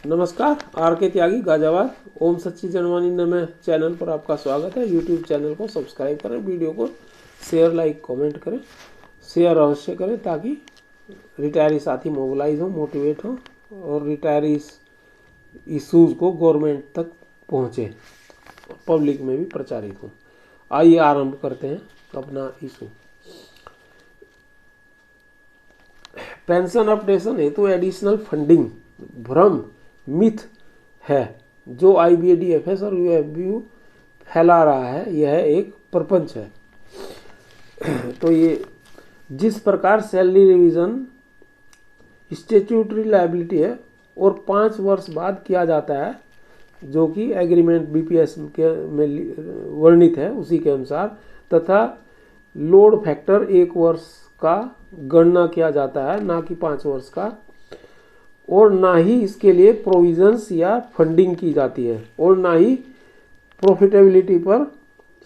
नमस्कार, आर के त्यागी गाजावाद। ओम सच्ची जनवानी में चैनल पर आपका स्वागत है। यूट्यूब चैनल को सब्सक्राइब करें, वीडियो को शेयर, लाइक, कमेंट करें। शेयर अवश्य करें ताकि रिटायरी साथी मोबिलाइज हो, मोटिवेट हो और रिटायरी इश्यूज़ को गवर्नमेंट तक पहुँचे, पब्लिक में भी प्रचारित हो। आइए आरंभ करते हैं अपना इशू। पेंशन अपडेशन हेतु एडिशनल फंडिंग भ्रम मिथ है जो IBADFS और UFBU फैला रहा है। यह एक प्रपंच है। तो ये जिस प्रकार सैलरी रिवीजन स्टैट्यूटरी लायबिलिटी है और 5 वर्ष बाद किया जाता है, जो कि एग्रीमेंट BPS के में वर्णित है, उसी के अनुसार, तथा लोड फैक्टर 1 वर्ष का गणना किया जाता है, ना कि 5 वर्ष का, और ना ही इसके लिए प्रोविजंस या फंडिंग की जाती है, और ना ही प्रॉफिटेबिलिटी पर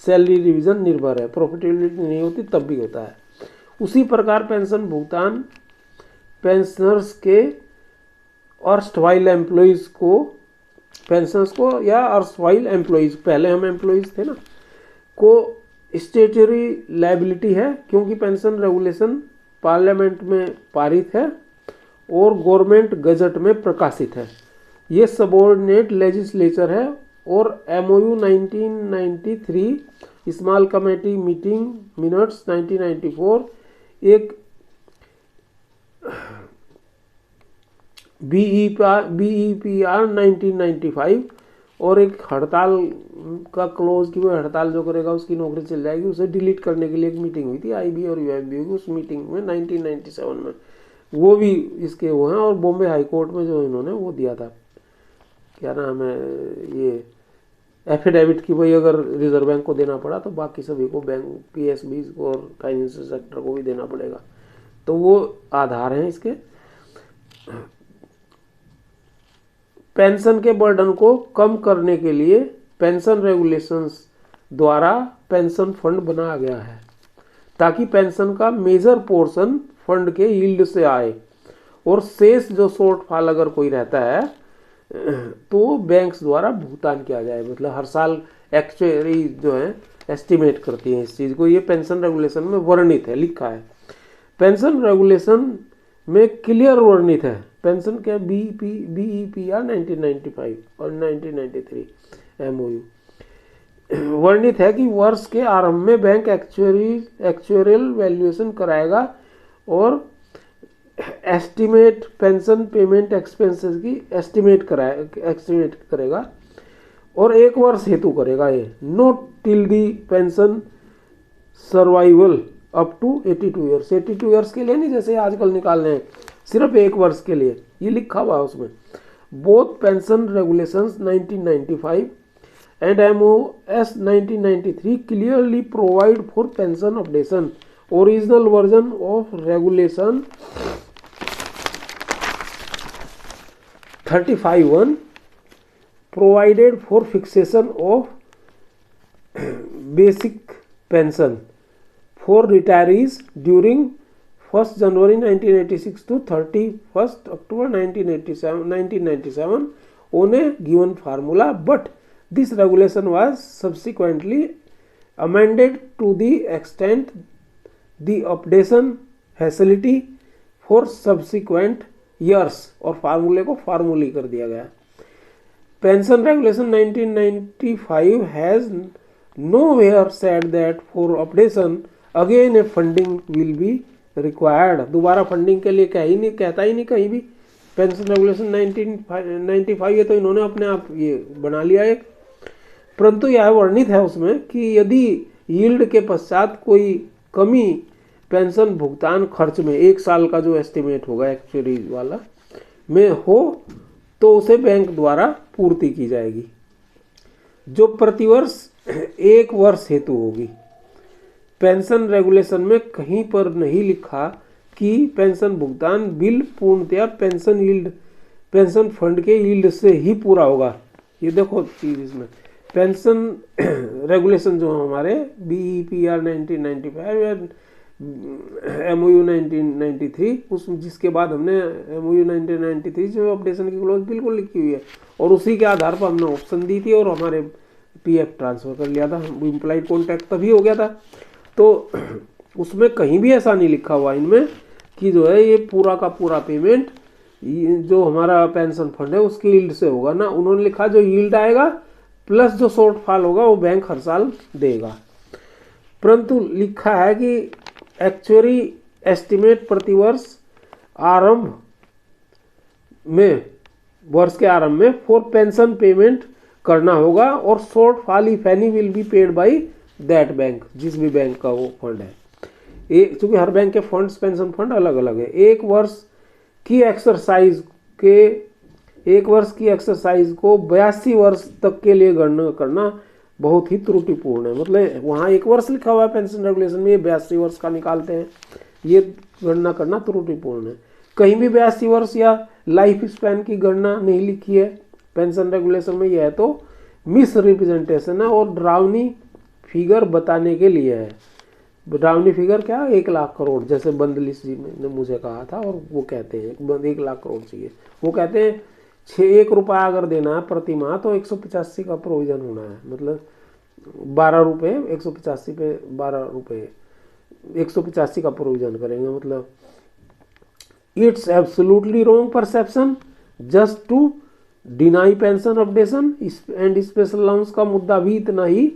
सैलरी रिवीजन निर्भर है। प्रॉफिटेबिलिटी नहीं होती तब भी होता है। उसी प्रकार पेंशन भुगतान पेंशनर्स के अर्स्टवाइल एम्प्लॉइज को, पेंशनर्स को या अर्स्टवाइल एम्प्लॉइज, पहले हम एम्प्लॉइज थे ना, को स्टैट्यूटरी लायबिलिटी है, क्योंकि पेंशन रेगुलेशन पार्लियामेंट में पारित है और गवर्नमेंट गजट में प्रकाशित है। ये सबऑर्डिनेट लेजिस्लेचर है और MOU 1993 small committee meeting minutes 1994, एक BEPR 1995 और एक हड़ताल का क्लोज की वो हड़ताल जो करेगा उसकी नौकरी चल जाएगी, उसे डिलीट करने के लिए एक मीटिंग हुई थी IB और UFBU की। उस मीटिंग में 1997 में वो भी इसके वो हैं, और बॉम्बे हाई कोर्ट में जो इन्होंने वो दिया था, क्या नाम है, ये एफिडेविट की, भाई अगर रिजर्व बैंक को देना पड़ा तो बाकी सभी को, बैंक PSB को और फाइनेंशियल सेक्टर को भी देना पड़ेगा। तो वो आधार हैं इसके। पेंशन के बर्डन को कम करने के लिए पेंशन रेगुलेशंस द्वारा पेंशन फंड बनाया गया है, ताकि पेंशन का मेजर पोर्शन फंड के यील्ड से आए और शेष जो शॉर्टफॉल अगर कोई रहता है तो बैंक्स द्वारा भुगतान किया जाए। मतलब हर साल एक्चुअरी जो है एस्टिमेट करती है इस चीज़ को। ये पेंशन रेगुलेशन में वर्णित है, लिखा है। पेंशन रेगुलेशन में क्लियर वर्णित है। पेंशन के BEPR 1995 और 1993 MOU वर्णित है कि वर्ष के आरंभ में बैंक एक्चुअरियल वैल्यूएशन कराएगा और एस्टिमेट पेंशन पेमेंट एक्सपेंसेस की एस्टिमेट करेगा और 1 वर्ष हेतु करेगा। ये note till the pension survival up to 82 years. 82 years के लिए नहीं, जैसे आजकल निकाल रहे हैं, सिर्फ 1 वर्ष के लिए। ये लिखा हुआ है उसमें। Both pension regulations 1995 and MOS 1993 clearly provide for pension updation. Original version of regulation 35(1) provided for fixation of basic pension for retirees during 1st January 1986 to 31st October 1997 on a given formula, but this regulation was subsequently amended to the extent the updation facility for subsequent years, और फार्मूले को फार्मूली कर दिया गया। Pension regulation 1995 has nowhere said that for updation again a funding will be required. दोबारा funding के लिए कहता ही नहीं कहीं भी। पेंशन रेगुलेशन 1995 ये तो इन्होंने अपने आप ये बना लिया एक, परंतु यह वर्णित है उसमें कि यदि यील्ड के पश्चात कोई कमी पेंशन भुगतान खर्च में 1 साल का जो एस्टिमेट होगा एक्चुअली वाला में हो तो उसे बैंक द्वारा पूर्ति की जाएगी, जो प्रतिवर्ष 1 वर्ष हेतु होगी। पेंशन रेगुलेशन में कहीं पर नहीं लिखा कि पेंशन भुगतान बिल पूर्णतया पेंशन फंड के यील्ड से ही पूरा होगा। ये देखो चीज इसमें पेंशन रेगुलेशन जो हमारे BEPR 1995 या MOU 1993 उस जिसके बाद हमने MOU 1993 जो अपडेशन की क्लॉज बिल्कुल लिखी हुई है, और उसी के आधार पर हमने ऑप्शन दी थी और हमारे PF ट्रांसफ़र कर लिया था, इम्प्लाइड कॉन्ट्रैक्ट तभी हो गया था। तो उसमें कहीं भी ऐसा नहीं लिखा हुआ इनमें कि जो है ये पूरा का पूरा पेमेंट जो हमारा पेंशन फंड है उसकी यील्ड से होगा ना। उन्होंने लिखा जो यील्ड आएगा प्लस जो शॉर्टफॉल होगा वो बैंक हर साल देगा। परंतु लिखा है कि एक्चुअली एस्टिमेट प्रतिवर्ष आरंभ में, वर्ष के आरंभ में फॉर पेंशन पेमेंट करना होगा, और shortfall if any will be paid by that bank, जिस भी बैंक का वो फंड है। एक चूंकि हर बैंक के फंड्स पेंशन फंड अलग अलग है। एक वर्ष की एक्सरसाइज को 82 वर्ष तक के लिए गणना करना बहुत ही त्रुटिपूर्ण है। मतलब वहाँ 1 वर्ष लिखा हुआ है पेंशन रेगुलेशन में, ये 82 वर्ष का निकालते हैं, ये गणना करना त्रुटिपूर्ण है। कहीं भी 82 वर्ष या लाइफ स्पैन की गणना नहीं लिखी है पेंशन रेगुलेशन में, यह है तो मिस रिप्रेजेंटेशन है और डरावनी फिगर बताने के लिए है। डरावनी फिगर क्या, 1 लाख करोड़, जैसे बंदलिस जी ने मुझे कहा था, और वो कहते हैं 1 लाख करोड़ चाहिए। वो कहते हैं 1 रुपया अगर देना है प्रति माह तो 185 का प्रोविजन होना है, मतलब 12 रुपये 185 पे 12 रुपये 185 का प्रोविजन करेंगे। मतलब it's absolutely wrong perception just to deny pension updation and special allowance का मुद्दा भी इतना ही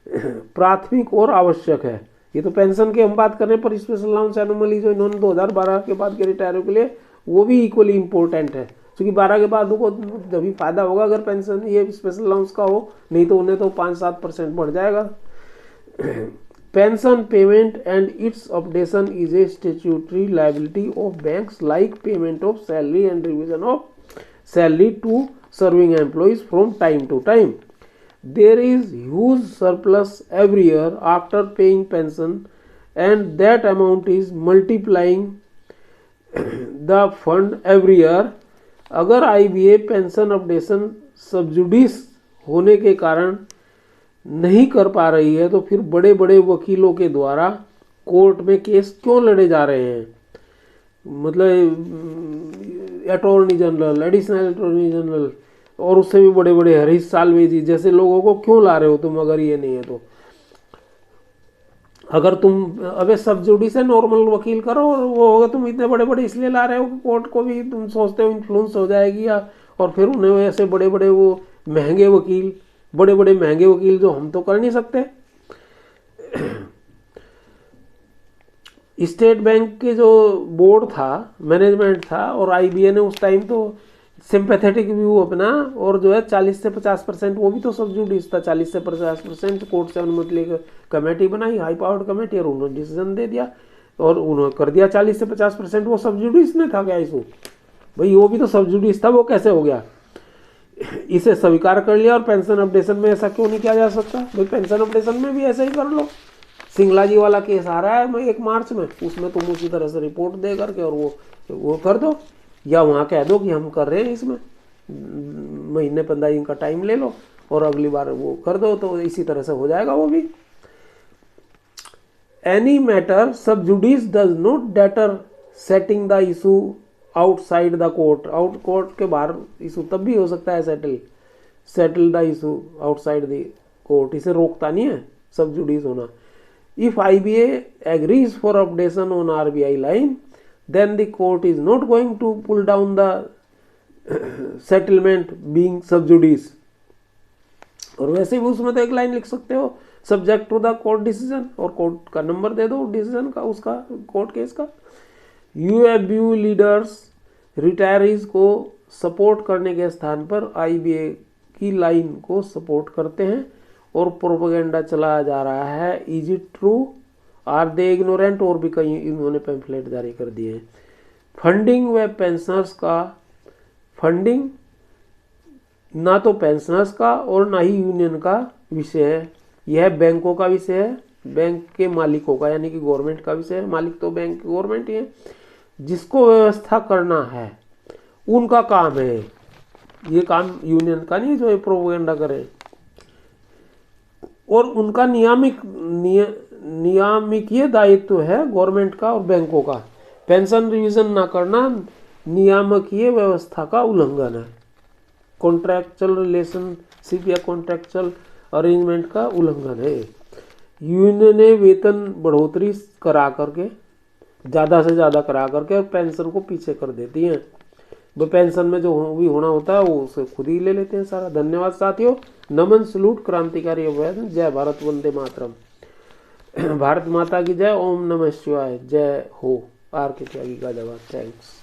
प्राथमिक और आवश्यक है। ये तो पेंशन की हम बात कर रहे हैं, पर स्पेशल अलाउंस एनोमली जो इन्होंने 2012 के बाद के रिटायरों के लिए, वो भी इक्वली इम्पोर्टेंट है, क्योंकि 12 के बाद उनको जब भी फायदा होगा अगर पेंशन ये स्पेशल अलाउंस का हो, नहीं तो उन्हें तो 5-7% बढ़ जाएगा। Pension payment and its updation is a statutory liability of banks like payment of salary and revision of salary to serving employees from time to time. There is huge surplus every year after paying pension, and that amount is multiplying the fund every year. अगर IBA pension updation subsidies होने के कारण नहीं कर पा रही है तो फिर बड़े बड़े वकीलों के द्वारा कोर्ट में केस क्यों लड़े जा रहे हैं? मतलब attorney general, additional attorney general और उससे भी बड़े बड़े हरीश साल्वे जी जैसे लोगों को क्यों ला रहे हो तुम, अगर ये नहीं है तो? अगर तुम अबे सब्सिडी से नॉर्मल वकील करो, और वो होगा तुम इतने बड़े बड़े इसलिए ला रहे हो कि कोर्ट को भी तुम सोचते हो इन्फ्लुएंस हो जाएगी, या और फिर उन्हें ऐसे बड़े बड़े वो महंगे वकील जो हम तो कर नहीं सकते। स्टेट बैंक के जो बोर्ड था, मैनेजमेंट था, और IBA ने उस टाइम तो सिंपैथेटिक व्यू अपना, और जो है 40 से 50%, वो भी तो सब्सिडीज था, 40 से 50% कोर्ट से अनुमति लेकर कमेटी बनाई, हाई पावर्ड कमेटी, और उन्होंने डिसीजन दे दिया और उन्होंने कर दिया 40 से 50%। वो सब्सिडीज में था क्या इशू? भाई वो भी तो सब्सिडीज था, वो कैसे हो गया? इसे स्वीकार कर लिया। और पेंशन अपडेशन में ऐसा क्यों नहीं किया जा सकता? भाई पेंशन अपडेशन में भी ऐसा ही कर लो। सिंगला जी वाला केस आ रहा है 1 मार्च में, उसमें तुम उसी तरह से रिपोर्ट दे करके और वो कर दो, या वहाँ कह दो कि हम कर रहे हैं, इसमें महीने 15 दिन का टाइम ले लो और अगली बार वो कर दो, तो इसी तरह से हो जाएगा वो भी। एनी मैटर सब जुडिस does not debtor setting the issue outside the court. Out court के बाहर इशू तब भी हो सकता है settle the issue outside the court, इसे रोकता नहीं है सब जुडिस होना। If IBA agrees for updation on RBI line, then the court is not going to pull down the settlement being sub judice। और वैसे भी उसमें तो एक लाइन लिख सकते हो, subject to the court decision, और कोर्ट का नंबर दे दो डिसीजन का, उसका कोर्ट केस का। UFBU लीडर्स रिटायरीज को सपोर्ट करने के स्थान पर IBA की लाइन को सपोर्ट करते हैं और प्रोपेगेंडा चलाया जा रहा है। Is it true, are they ignorant, और भी कई इन्होंने पैम्फलेट जारी कर दिए हैं। फंडिंग व पेंशनर्स का फंडिंग ना तो पेंशनर्स का और ना ही यूनियन का विषय है, यह बैंकों का विषय है, बैंक के मालिकों का, यानी कि गवर्नमेंट का विषय है। मालिक तो बैंक गवर्नमेंट ही है। जिसको व्यवस्था करना है उनका काम है, ये काम यूनियन का नहीं जो ये प्रोपेगेंडा करे। और उनका नियामकीय दायित्व है गवर्नमेंट का और बैंकों का। पेंशन रिवीजन ना करना नियामकीय व्यवस्था का उल्लंघन है, कॉन्ट्रैक्चुअल रिलेशनशिप या कॉन्ट्रैक्चुअल अरेंजमेंट का उल्लंघन है। यूनियन ने वेतन बढ़ोतरी करा करके, ज़्यादा से ज़्यादा करा करके और पेंशन को पीछे कर देती हैं। वो पेंशन में जो भी होना होता है वो उसे खुद ही ले लेते हैं सारा। धन्यवाद साथियों। नमन, सलूट, क्रांतिकारी अभिवादन। जय भारत, वंदे मातरम। भारत माता की जय। ओम नमः शिवाय। जय हो। आर के त्यागी का जवाब। थैंक्स।